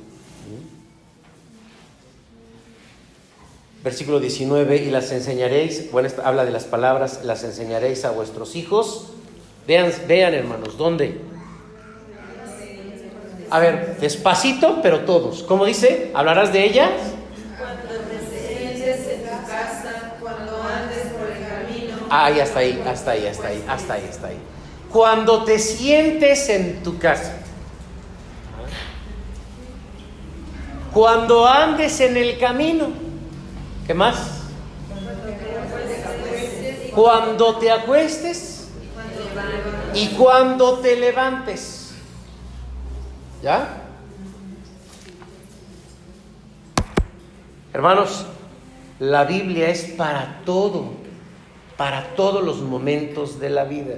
Versículo 19, y las enseñaréis, bueno, habla de las palabras, las enseñaréis a vuestros hijos. Vean, hermanos, ¿dónde? A ver, despacito, pero todos. ¿Cómo dice? ¿Hablarás de ellas? Cuando te sientes en tu casa, cuando andes por el camino. Ya está ahí. Cuando te sientes en tu casa. Cuando andes en el camino. ¿Qué más? Cuando te acuestes y cuando te levantes. ¿Ya? Hermanos, la Biblia es para todo, para todos los momentos de la vida.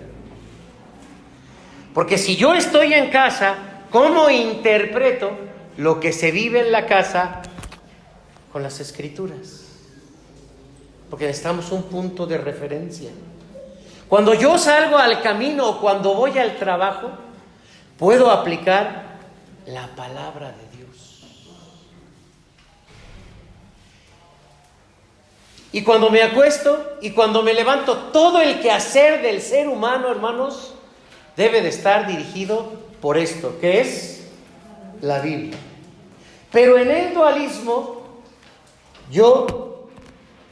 Porque si yo estoy en casa, ¿cómo interpreto lo que se vive en la casa con las Escrituras? Porque necesitamos un punto de referencia. Cuando yo salgo al camino o cuando voy al trabajo, puedo aplicar la palabra de Dios. Y cuando me acuesto y cuando me levanto, todo el quehacer del ser humano, hermanos, debe de estar dirigido por esto, que es la Biblia. Pero en el dualismo, yo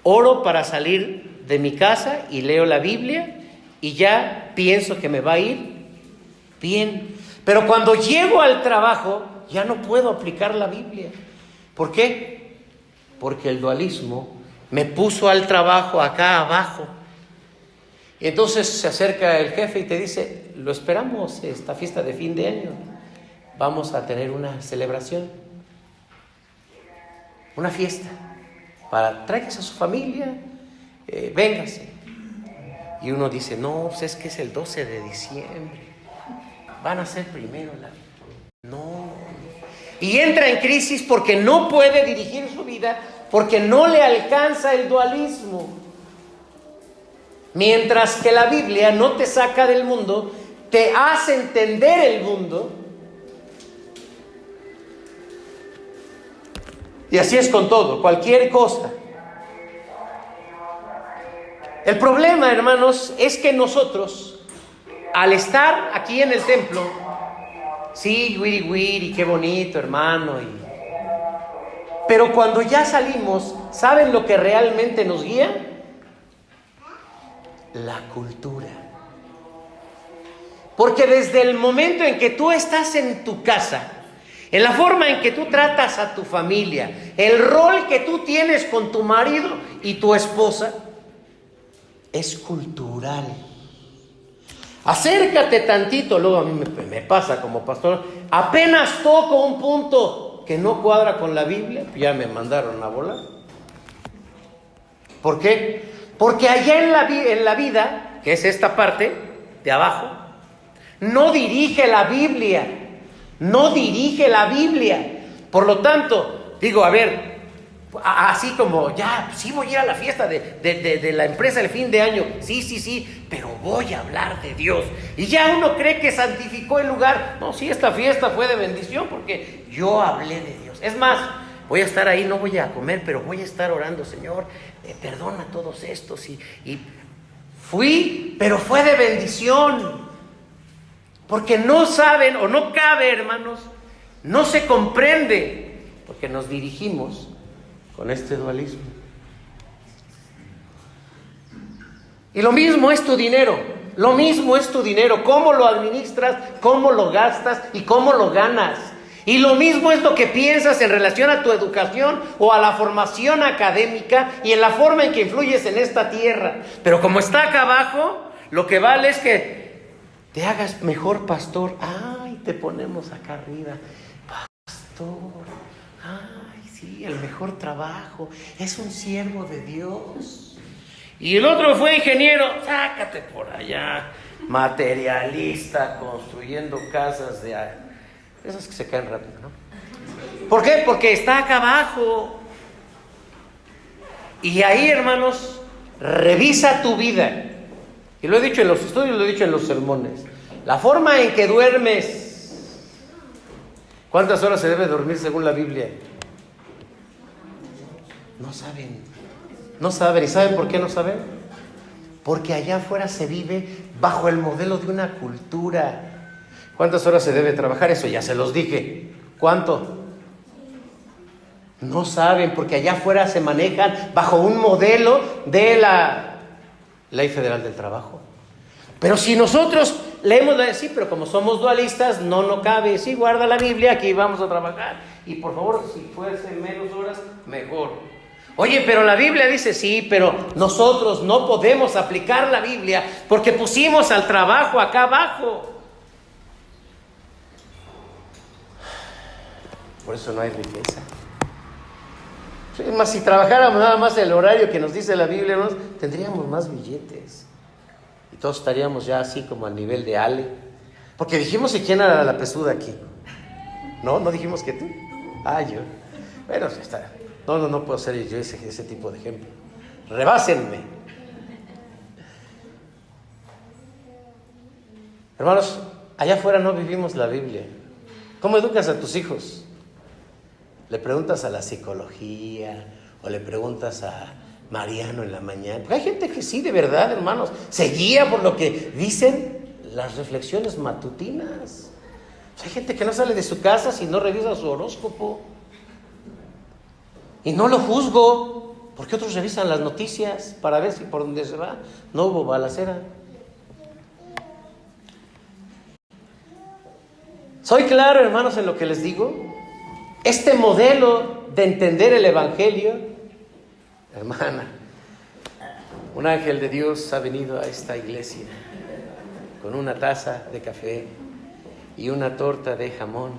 oro para salir de mi casa y leo la Biblia y ya pienso que me va a ir bien. Pero cuando llego al trabajo ya no puedo aplicar la Biblia. ¿Por qué? Porque el dualismo me puso al trabajo acá abajo. Y entonces se acerca el jefe y te dice, lo esperamos, esta fiesta de fin de año. Vamos a tener una celebración. una fiesta, tráigase a su familia, véngase. Y uno dice, no, pues es que es el 12 de diciembre, van a ser primero No. Y entra en crisis porque no puede dirigir su vida, porque no le alcanza el dualismo. Mientras que la Biblia no te saca del mundo, te hace entender el mundo. Y así es con todo, cualquier cosa. El problema, hermanos, es que nosotros, al estar aquí en el templo, sí, wiri wiri, qué bonito, hermano, pero cuando ya salimos, ¿saben lo que realmente nos guía? La cultura. Porque desde el momento en que tú estás en tu casa, en la forma en que tú tratas a tu familia, el rol que tú tienes con tu marido y tu esposa, es cultural. Acércate tantito, luego a mí me pasa como pastor, apenas toco un punto que no cuadra con la Biblia, ya me mandaron a volar. ¿Por qué? Porque allá en la vida, que es esta parte de abajo, no dirige la Biblia. No dirige la Biblia. Por lo tanto, digo, a ver, así como ya, sí voy a ir a la fiesta de la empresa el fin de año, sí, pero voy a hablar de Dios. Y ya uno cree que santificó el lugar. No, sí, esta fiesta fue de bendición porque yo hablé de Dios. Es más, voy a estar ahí, no voy a comer, pero voy a estar orando, Señor, perdona a todos estos. Y fui, pero fue de bendición. Porque no saben o no cabe, hermanos, no se comprende, porque nos dirigimos con este dualismo. Y lo mismo es tu dinero, cómo lo administras, cómo lo gastas y cómo lo ganas. Y lo mismo es lo que piensas en relación a tu educación o a la formación académica y en la forma en que influyes en esta tierra. Pero como está acá abajo, lo que vale es que te hagas mejor pastor. Ay, te ponemos acá arriba. Pastor. Ay, sí, el mejor trabajo. Es un siervo de Dios. Y el otro fue ingeniero. Sácate por allá. Materialista, construyendo casas de esas que se caen rápido, ¿no? ¿Por qué? Porque está acá abajo. Y ahí, hermanos, revisa tu vida. Y lo he dicho en los estudios, lo he dicho en los sermones. La forma en que duermes. ¿Cuántas horas se debe dormir según la Biblia? No saben. ¿Y saben por qué no saben? Porque allá afuera se vive bajo el modelo de una cultura. ¿Cuántas horas se debe trabajar? Eso ya se los dije. ¿Cuánto? No saben, porque allá afuera se manejan bajo un modelo de la Ley Federal del Trabajo. Pero si nosotros leemos sí, pero como somos dualistas, no cabe. Sí, guarda la Biblia, aquí vamos a trabajar. Y por favor, si fuese menos horas, mejor. Oye, pero la Biblia dice sí, pero nosotros no podemos aplicar la Biblia porque pusimos al trabajo acá abajo. Por eso no hay riqueza. Es más, si trabajáramos nada más el horario que nos dice la Biblia, ¿no? Tendríamos más billetes. Y todos estaríamos ya así como al nivel de Ale. Porque dijimos que quién era la pesuda aquí. ¿No dijimos que tú? Yo. Bueno, está. No puedo ser yo ese tipo de ejemplo. Rebásenme. Hermanos, allá afuera no vivimos la Biblia. ¿Cómo educas a tus hijos? Le preguntas a la psicología o le preguntas a Mariano en la mañana. Porque hay gente que sí, de verdad, hermanos, se guía por lo que dicen las reflexiones matutinas. Hay gente que no sale de su casa si no revisa su horóscopo. Y no lo juzgo, porque otros revisan las noticias para ver si por donde se va no hubo balacera. ¿Soy claro, hermanos, en lo que les digo? Este modelo de entender el Evangelio, hermana, un ángel de Dios ha venido a esta iglesia con una taza de café y una torta de jamón.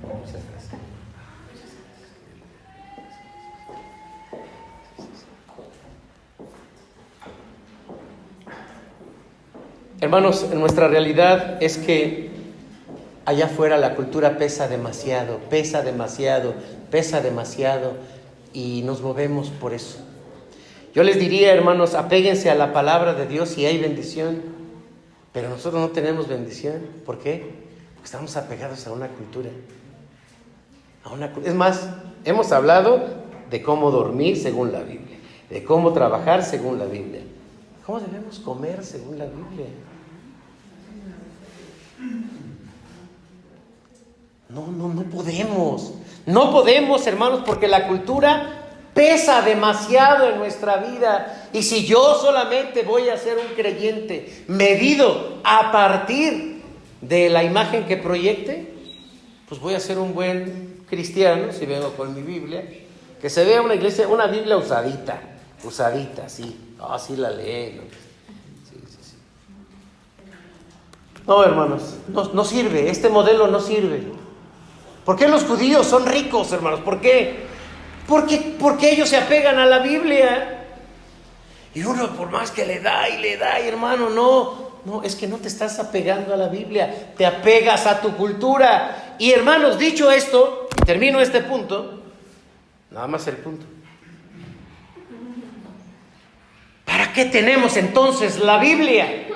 Muchas gracias. Hermanos, nuestra realidad es que allá afuera la cultura pesa demasiado, y nos movemos por eso. Yo les diría, hermanos, apéguense a la palabra de Dios y hay bendición, pero nosotros no tenemos bendición. ¿Por qué? Porque estamos apegados a una cultura. Es más, hemos hablado de cómo dormir según la Biblia, de cómo trabajar según la Biblia, cómo debemos comer según la Biblia. No podemos, hermanos, porque la cultura pesa demasiado en nuestra vida. Y si yo solamente voy a ser un creyente medido a partir de la imagen que proyecte, pues voy a ser un buen cristiano si vengo con mi Biblia, que se vea una iglesia, una Biblia usadita, sí, sí la lee, ¿no? Sí. No, hermanos, no sirve, este modelo no sirve. ¿Por qué los judíos son ricos, hermanos? ¿Por qué? Porque ellos se apegan a la Biblia. Y uno por más que le da, y hermano, no, es que no te estás apegando a la Biblia, te apegas a tu cultura. Y hermanos, dicho esto, y termino este punto, nada más el punto. ¿Para qué tenemos entonces la Biblia?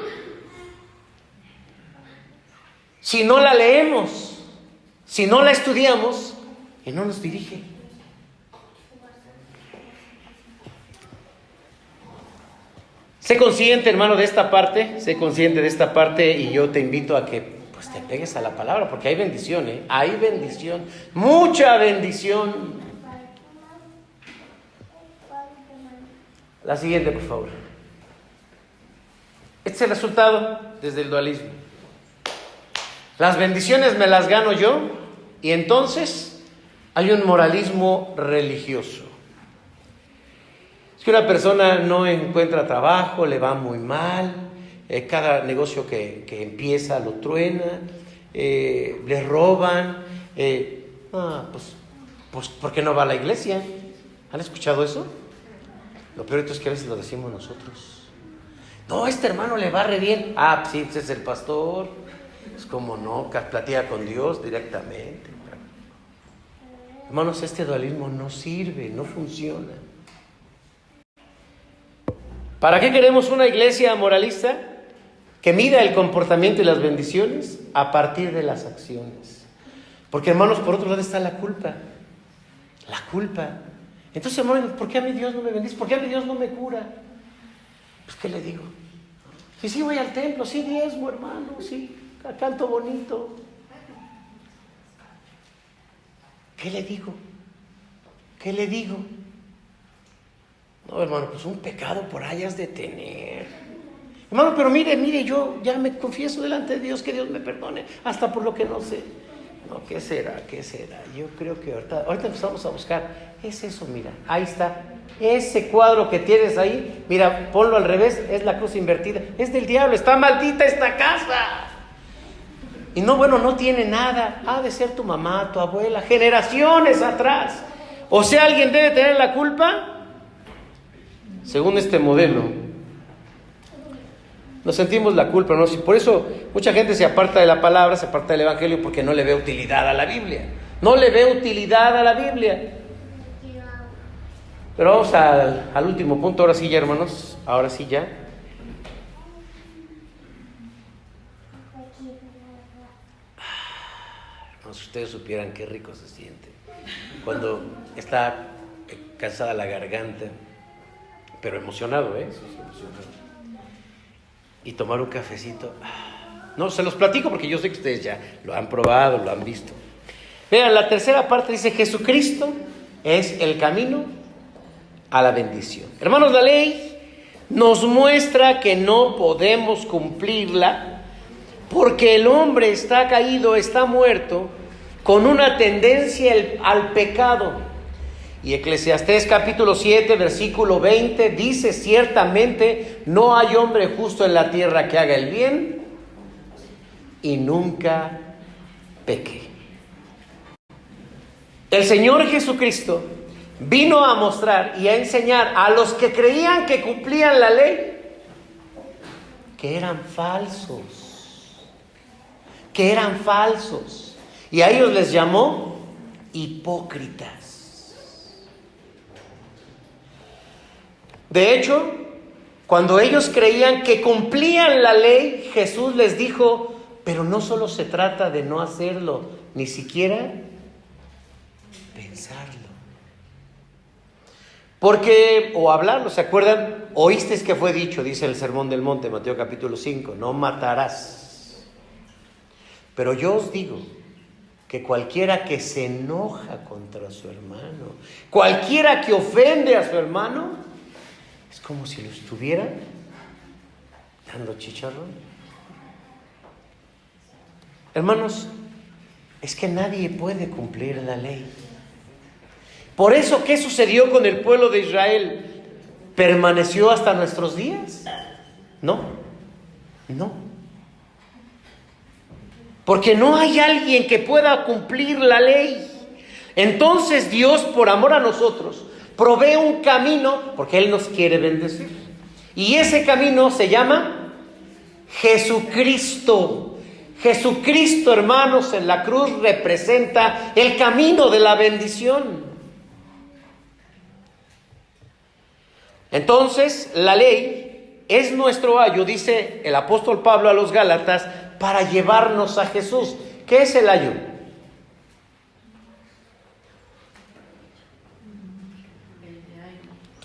Si no la leemos, si no la estudiamos y no nos dirige. Sé consciente, hermano, de esta parte, y yo te invito a que pues te pegues a la palabra, porque hay bendición, hay bendición, mucha bendición. La siguiente, por favor. Este es el resultado desde el dualismo. Las bendiciones me las gano yo, y entonces hay un moralismo religioso. Es que una persona no encuentra trabajo, le va muy mal, cada negocio que empieza lo truena, le roban, pues ¿por qué no va a la iglesia? ¿Han escuchado eso? Lo peor es que a veces lo decimos nosotros. No, este hermano le va re bien. Sí, ese es el pastor. Es como no, platica con Dios directamente. Hermanos, este dualismo no sirve, no funciona. ¿Para qué queremos una iglesia moralista que mida el comportamiento y las bendiciones a partir de las acciones? Porque, hermanos, por otro lado está la culpa. La culpa. Entonces, hermanos, ¿por qué a mí Dios no me bendice? ¿Por qué a mí Dios no me cura? Pues, ¿qué le digo? Sí, voy al templo, sí diezmo, hermano, sí, canto bonito. ¿Qué le digo? No, hermano, pues un pecado por ahí has de tener. Hermano, pero mire, yo ya me confieso delante de Dios, que Dios me perdone, hasta por lo que no sé. No, ¿qué será? Yo creo que ahorita empezamos a buscar. Es eso, mira, ahí está. Ese cuadro que tienes ahí, mira, ponlo al revés, es la cruz invertida. Es del diablo, está maldita esta casa. Y no tiene nada. Ha de ser tu mamá, tu abuela, generaciones atrás. O sea, ¿alguien debe tener la culpa? Según este modelo, nos sentimos la culpa, ¿no? Por eso mucha gente se aparta de la palabra, se aparta del evangelio, porque no le ve utilidad a la Biblia. Pero vamos al último punto, ahora sí ya, hermanos, No, si ustedes supieran qué rico se siente cuando está cansada la garganta, pero emocionado, sí, emocionado. Y tomar un cafecito. No, se los platico porque yo sé que ustedes ya lo han probado, lo han visto. Vean, la tercera parte dice: Jesucristo es el camino a la bendición. Hermanos, la ley nos muestra que no podemos cumplirla porque el hombre está caído, está muerto, con una tendencia al pecado. Y Eclesiastés capítulo 7, versículo 20 dice: ciertamente no hay hombre justo en la tierra que haga el bien y nunca peque. El Señor Jesucristo vino a mostrar y a enseñar a los que creían que cumplían la ley que eran falsos. Que eran falsos. Y a ellos les llamó hipócritas. De hecho, cuando ellos creían que cumplían la ley, Jesús les dijo, pero no solo se trata de no hacerlo, ni siquiera pensarlo. Porque, o hablarlo, ¿se acuerdan? Oísteis que fue dicho, dice el Sermón del Monte, Mateo capítulo 5, no matarás. Pero yo os digo que cualquiera que se enoja contra su hermano, cualquiera que ofende a su hermano, es como si lo estuviera dando chicharrón. Hermanos, es que nadie puede cumplir la ley. Por eso, ¿qué sucedió con el pueblo de Israel? ¿Permaneció hasta nuestros días? No. Porque no hay alguien que pueda cumplir la ley. Entonces Dios, por amor a nosotros, provee un camino porque Él nos quiere bendecir. Y ese camino se llama Jesucristo. Jesucristo, hermanos, en la cruz representa el camino de la bendición. Entonces, la ley es nuestro ayo, dice el apóstol Pablo a los Gálatas, para llevarnos a Jesús. ¿Qué es el ayo?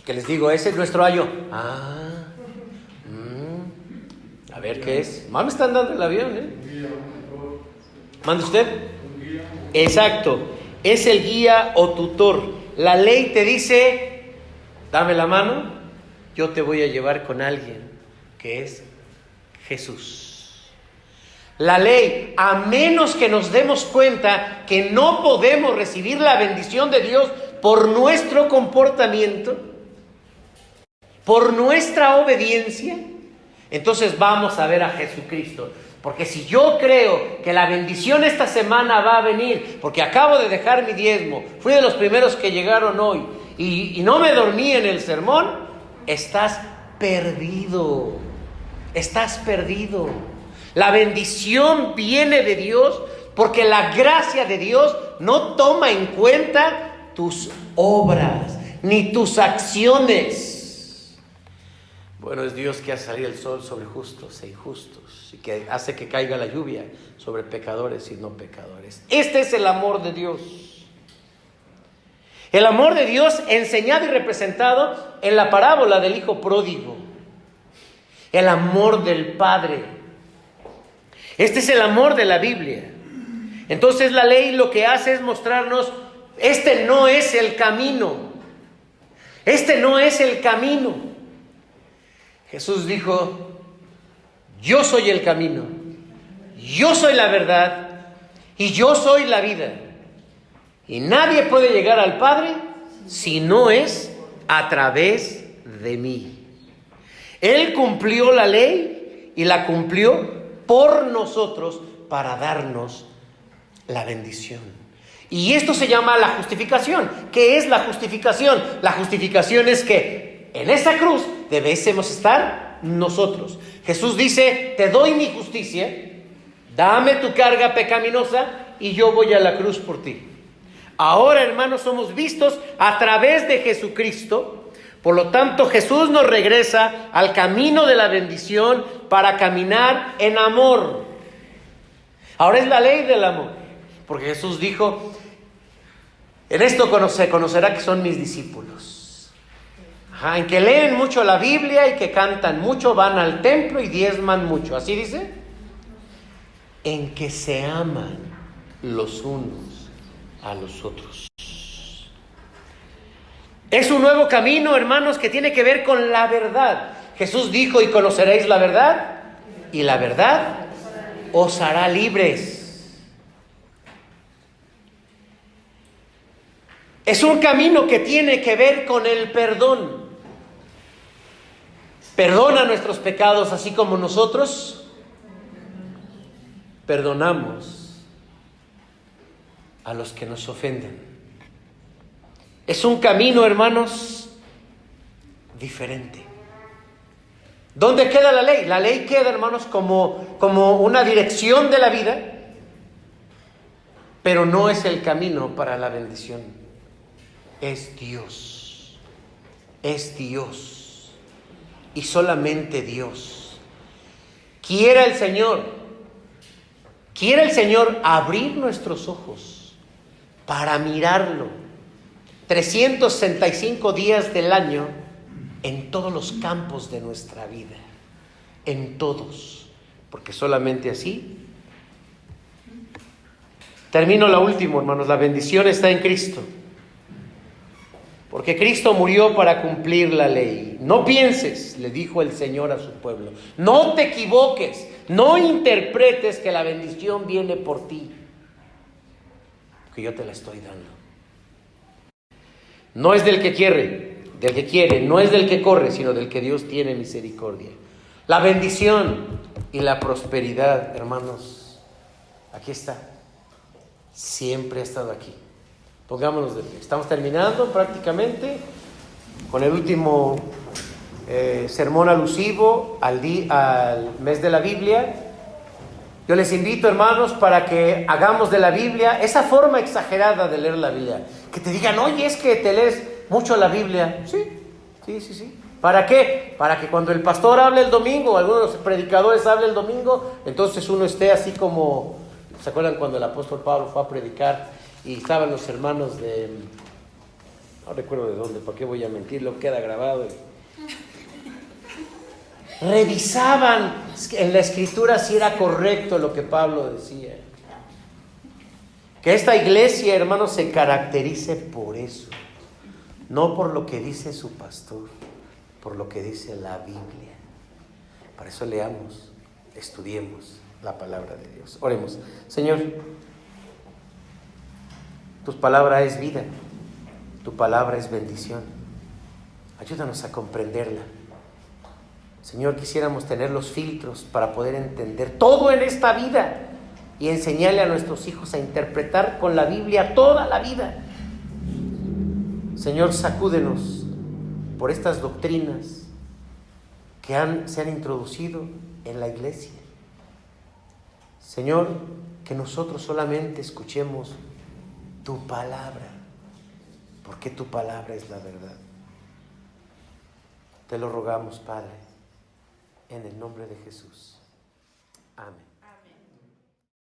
Que les digo, ese es nuestro ayo. A ver, ¿qué es? Más me están dando el avión, ¿eh? ¿Manda usted? Exacto, es el guía o tutor. La ley te dice, dame la mano, yo te voy a llevar con alguien, que es Jesús. La ley, a menos que nos demos cuenta que no podemos recibir la bendición de Dios por nuestro comportamiento, por nuestra obediencia, entonces vamos a ver a Jesucristo. Porque si yo creo que la bendición esta semana va a venir, porque acabo de dejar mi diezmo, fui de los primeros que llegaron hoy, y no me dormí en el sermón, estás perdido. Estás perdido. La bendición viene de Dios porque la gracia de Dios no toma en cuenta tus obras ni tus acciones. Bueno, es Dios que hace salir el sol sobre justos e injustos y que hace que caiga la lluvia sobre pecadores y no pecadores. Este es el amor de Dios. El amor de Dios enseñado y representado en la parábola del hijo pródigo. El amor del Padre. Este es el amor de la Biblia. Entonces la ley lo que hace es mostrarnos, este no es el camino. Este no es el camino. Jesús dijo, yo soy el camino, yo soy la verdad y yo soy la vida. Y nadie puede llegar al Padre si no es a través de mí. Él cumplió la ley y la cumplió por nosotros para darnos la bendición. Y esto se llama la justificación. ¿Qué es la justificación? La justificación es que en esa cruz debemos estar nosotros. Jesús dice, te doy mi justicia, dame tu carga pecaminosa y yo voy a la cruz por ti. Ahora, hermanos, somos vistos a través de Jesucristo. Por lo tanto, Jesús nos regresa al camino de la bendición para caminar en amor. Ahora es la ley del amor, porque Jesús dijo, en esto se conocerá que son mis discípulos. En que leen mucho la Biblia y que cantan mucho, van al templo y diezman mucho. ¿Así dice? En que se aman los unos a los otros. Es un nuevo camino, hermanos, que tiene que ver con la verdad. Jesús dijo, y conoceréis la verdad, y la verdad os hará libres. Es un camino que tiene que ver con el perdón. Perdona nuestros pecados, así como nosotros perdonamos a los que nos ofenden. Es un camino, hermanos, diferente. ¿Dónde queda la ley? La ley queda, hermanos, como una dirección de la vida, pero no es el camino para la bendición. Es Dios. Es Dios. Y solamente Dios. Quiera el Señor abrir nuestros ojos para mirarlo 365 días del año en todos los campos de nuestra vida, en todos, porque solamente así. Termino la última, hermanos. La bendición está en Cristo, porque Cristo murió para cumplir la ley. No pienses, le dijo el Señor a su pueblo, no te equivoques, no interpretes que la bendición viene por ti, que yo te la estoy dando. No es del que quiere, no es del que corre, sino del que Dios tiene misericordia. La bendición y la prosperidad, hermanos, aquí está. Siempre ha estado aquí. Pongámonos de pie. Estamos terminando prácticamente con el último sermón alusivo al mes de la Biblia. Yo les invito, hermanos, para que hagamos de la Biblia esa forma exagerada de leer la Biblia. Que te digan, oye, es que te lees mucho la Biblia. Sí. ¿Para qué? Para que cuando el pastor hable el domingo, o alguno de los predicadores hable el domingo, entonces uno esté así como... ¿Se acuerdan cuando el apóstol Pablo fue a predicar y estaban los hermanos no recuerdo de dónde, ¿para qué voy a mentir? Lo queda grabado. Revisaban en la escritura si era correcto lo que Pablo decía. Que esta iglesia, hermanos, se caracterice por eso. No por lo que dice su pastor, por lo que dice la Biblia. Para eso leamos, estudiemos la palabra de Dios. Oremos. Señor, tu palabra es vida, tu palabra es bendición. Ayúdanos a comprenderla. Señor, quisiéramos tener los filtros para poder entender todo en esta vida y enseñarle a nuestros hijos a interpretar con la Biblia toda la vida. Señor, sacúdenos por estas doctrinas que se han introducido en la iglesia. Señor, que nosotros solamente escuchemos tu palabra, porque tu palabra es la verdad. Te lo rogamos, Padre, en el nombre de Jesús. Amén.